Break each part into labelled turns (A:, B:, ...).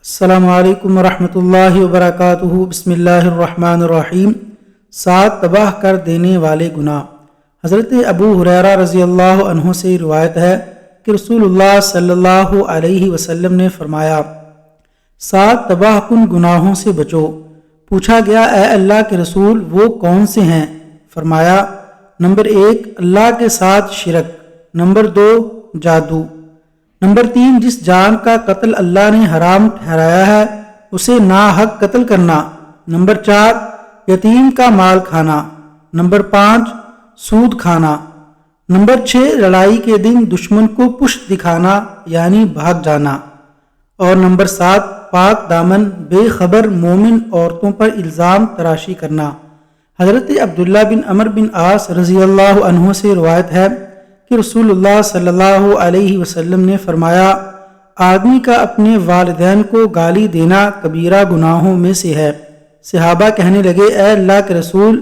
A: السلام علیکم ورحمۃ اللہ وبرکاتہ۔ بسم اللہ الرحمن الرحیم۔ 7 تباہ کر دینے والے گناہ۔ حضرت ابو ہریرہ رضی اللہ عنہ سے روایت ہے کہ رسول اللہ صلی اللہ علیہ وسلم نے فرمایا، 7 تباہ کن گناہوں سے بچو۔ پوچھا گیا، اے اللہ کے رسول وہ کون سے ہیں؟ فرمایا، نمبر 1 اللہ کے ساتھ شرک، نمبر 2 جادو، نمبر 3 جس جان کا قتل اللہ نے حرام ٹھہرایا ہے اسے ناحق قتل کرنا، نمبر 4 یتیم کا مال کھانا، نمبر 5 سود کھانا، نمبر 6 لڑائی کے دن دشمن کو پشت دکھانا یعنی بھاگ جانا، اور نمبر 7 پاک دامن بے خبر مومن عورتوں پر الزام تراشی کرنا۔ حضرت عبداللہ بن عمرو بن عاص رضی اللہ عنہ سے روایت ہے کہ رسول اللہ صلی اللہ علیہ وسلم نے فرمایا، آدمی کا اپنے والدین کو گالی دینا کبیرہ گناہوں میں سے ہے۔ صحابہ کہنے لگے، اے اللہ کے رسول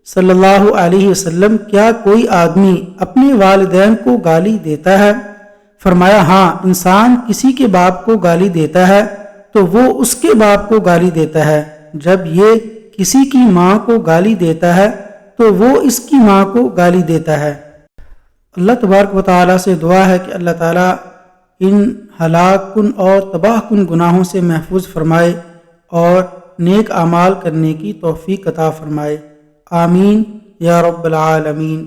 A: صلی اللہ علیہ وسلم، کیا کوئی آدمی اپنے والدین کو گالی دیتا ہے؟ فرمایا، ہاں، انسان کسی کے باپ کو گالی دیتا ہے تو وہ اس کے باپ کو گالی دیتا ہے، جب یہ کسی کی ماں کو گالی دیتا ہے تو وہ اس کی ماں کو گالی دیتا ہے۔ اللہ تبارک و تعالیٰ سے دعا ہے کہ اللہ تعالیٰ ان ہلاک کن اور تباہ کن گناہوں سے محفوظ فرمائے اور نیک اعمال کرنے کی توفیق عطا فرمائے۔ آمین یا رب العالمین۔